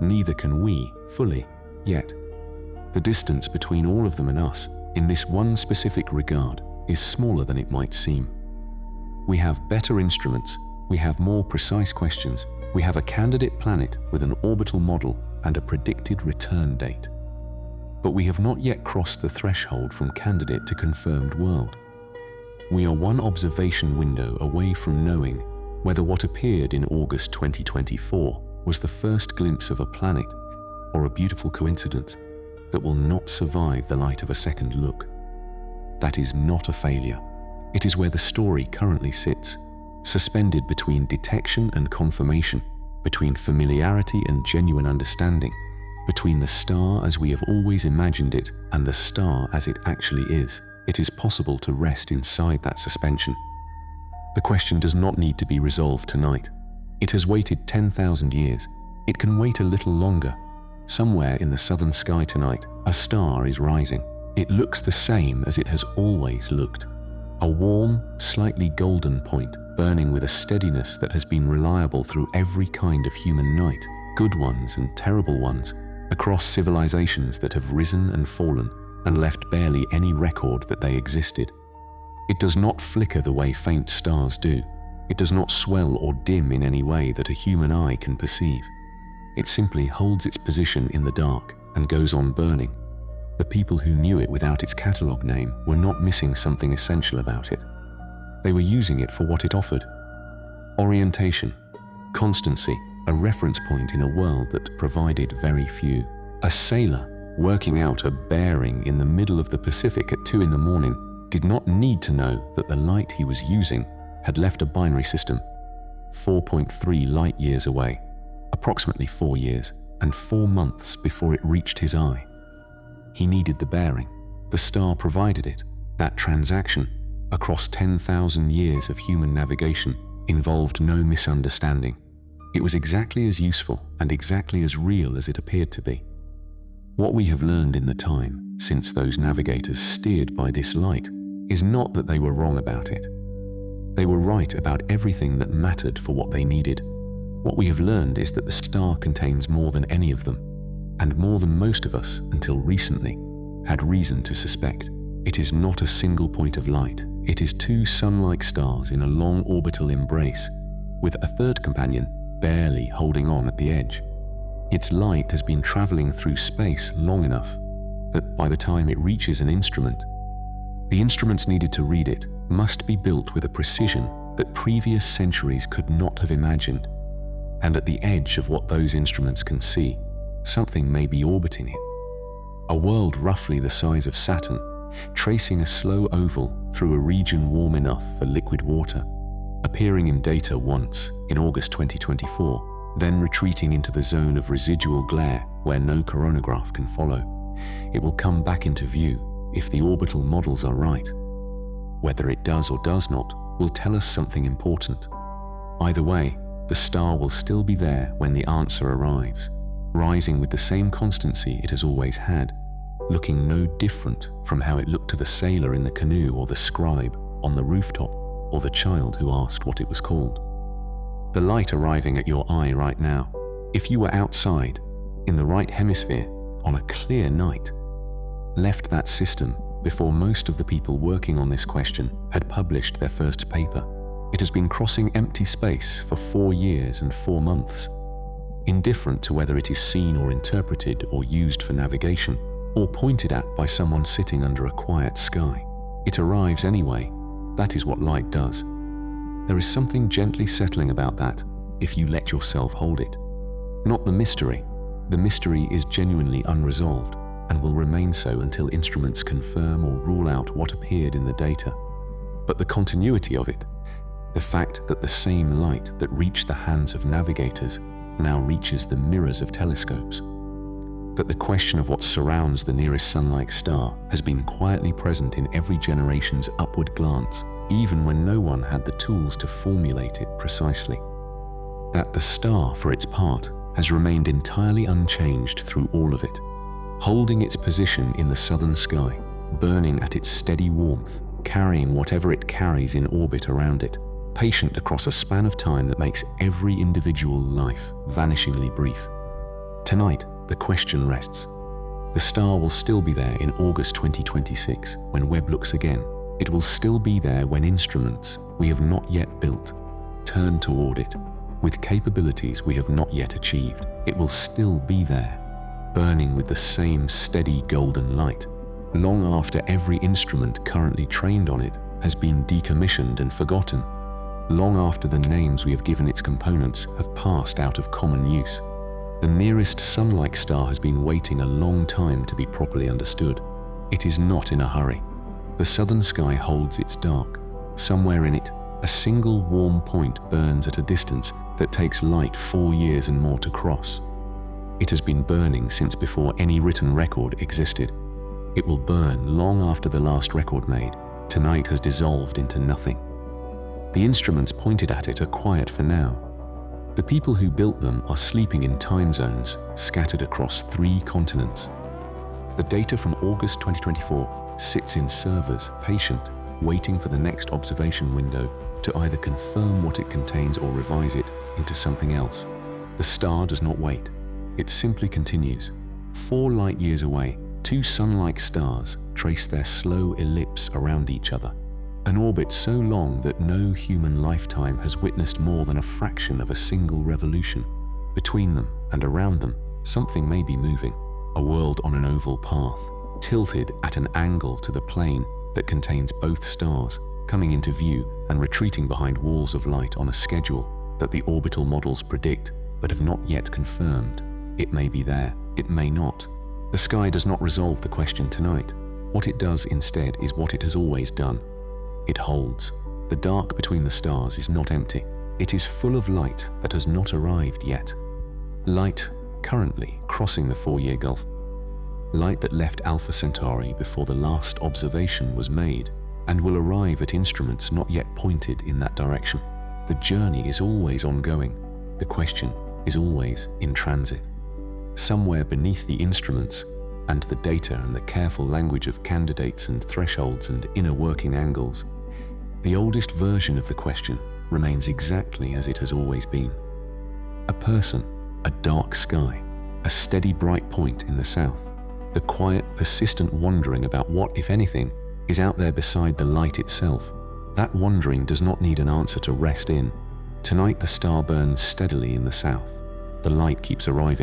Neither can we, fully, yet. The distance between all of them and us, in this one specific regard, is smaller than it might seem. We have better instruments, we have more precise questions, we have a candidate planet with an orbital model and a predicted return date. But we have not yet crossed the threshold from candidate to confirmed world. We are one observation window away from knowing whether what appeared in August 2024 was the first glimpse of a planet or a beautiful coincidence that will not survive the light of a second look. That is not a failure. It is where the story currently sits, suspended between detection and confirmation, between familiarity and genuine understanding, between the star as we have always imagined it and the star as it actually is. It is possible to rest inside that suspension. The question does not need to be resolved tonight. It has waited 10,000 years. It can wait a little longer. Somewhere in the southern sky tonight, a star is rising. It looks the same as it has always looked. A warm, slightly golden point, burning with a steadiness that has been reliable through every kind of human night, good ones and terrible ones, across civilizations that have risen and fallen and left barely any record that they existed. It does not flicker the way faint stars do. It does not swell or dim in any way that a human eye can perceive. It simply holds its position in the dark and goes on burning. The people who knew it without its catalogue name were not missing something essential about it. They were using it for what it offered. Orientation, constancy, a reference point in a world that provided very few. A sailor working out a bearing in the middle of the Pacific at 2 in the morning did not need to know that the light he was using had left a binary system 4.3 light years away, approximately 4 years and 4 months before it reached his eye. He needed the bearing. The star provided it. That transaction, across 10,000 years of human navigation, involved no misunderstanding. It was exactly as useful and exactly as real as it appeared to be. What we have learned in the time since those navigators steered by this light is not that they were wrong about it. They were right about everything that mattered for what they needed. What we have learned is that the star contains more than any of them, and more than most of us, until recently, had reason to suspect. It is not a single point of light. It is 2 sun-like stars in a long orbital embrace, with a third companion barely holding on at the edge. Its light has been traveling through space long enough that by the time it reaches an instrument, the instruments needed to read it must be built with a precision that previous centuries could not have imagined. And at the edge of what those instruments can see, something may be orbiting it. A world roughly the size of Saturn, tracing a slow oval through a region warm enough for liquid water, appearing in data once in August 2024, then retreating into the zone of residual glare where no coronagraph can follow. It will come back into view if the orbital models are right. Whether it does or does not will tell us something important. Either way, the star will still be there when the answer arrives, rising with the same constancy it has always had, looking no different from how it looked to the sailor in the canoe or the scribe on the rooftop or the child who asked what it was called. The light arriving at your eye right now, if you were outside, in the right hemisphere, on a clear night, left that system before most of the people working on this question had published their first paper. It has been crossing empty space for 4 years and 4 months, indifferent to whether it is seen or interpreted or used for navigation, or pointed at by someone sitting under a quiet sky. It arrives anyway. That is what light does. There is something gently settling about that if you let yourself hold it. Not the mystery. The mystery is genuinely unresolved and will remain so until instruments confirm or rule out what appeared in the data. But the continuity of it, the fact that the same light that reached the hands of navigators now reaches the mirrors of telescopes, that the question of what surrounds the nearest sun-like star has been quietly present in every generation's upward glance, even when no one had the tools to formulate it precisely. That the star, for its part, has remained entirely unchanged through all of it, holding its position in the southern sky, burning at its steady warmth, carrying whatever it carries in orbit around it, patient across a span of time that makes every individual life vanishingly brief. Tonight, the question rests. The star will still be there in August 2026 when Webb looks again. It will still be there when instruments we have not yet built turn toward it with capabilities we have not yet achieved. It will still be there, burning with the same steady golden light, long after every instrument currently trained on it has been decommissioned and forgotten, long after the names we have given its components have passed out of common use. The nearest sun-like star has been waiting a long time to be properly understood. It is not in a hurry. The southern sky holds its dark. Somewhere in it, a single warm point burns at a distance that takes light 4 years and more to cross. It has been burning since before any written record existed. It will burn long after the last record made tonight has dissolved into nothing. The instruments pointed at it are quiet for now. The people who built them are sleeping in time zones scattered across 3 continents. The data from August 2024 sits in servers, patient, waiting for the next observation window to either confirm what it contains or revise it into something else. The star does not wait. It simply continues. 4 light years away, 2 sun-like stars trace their slow ellipse around each other, an orbit so long that no human lifetime has witnessed more than a fraction of a single revolution. Between them and around them, something may be moving, a world on an oval path, tilted at an angle to the plane that contains both stars, coming into view and retreating behind walls of light on a schedule that the orbital models predict but have not yet confirmed. It may be there, it may not. The sky does not resolve the question tonight. What it does instead is what it has always done. It holds. The dark between the stars is not empty. It is full of light that has not arrived yet. Light currently crossing the 4-year gulf. Light that left Alpha Centauri before the last observation was made and will arrive at instruments not yet pointed in that direction. The journey is always ongoing. The question is always in transit. Somewhere beneath the instruments and the data and the careful language of candidates and thresholds and inner working angles, the oldest version of the question remains exactly as it has always been. A person, a dark sky, a steady bright point in the south, the quiet, persistent wondering about what, if anything, is out there beside the light itself. That wondering does not need an answer to rest in. Tonight the star burns steadily in the south. The light keeps arriving.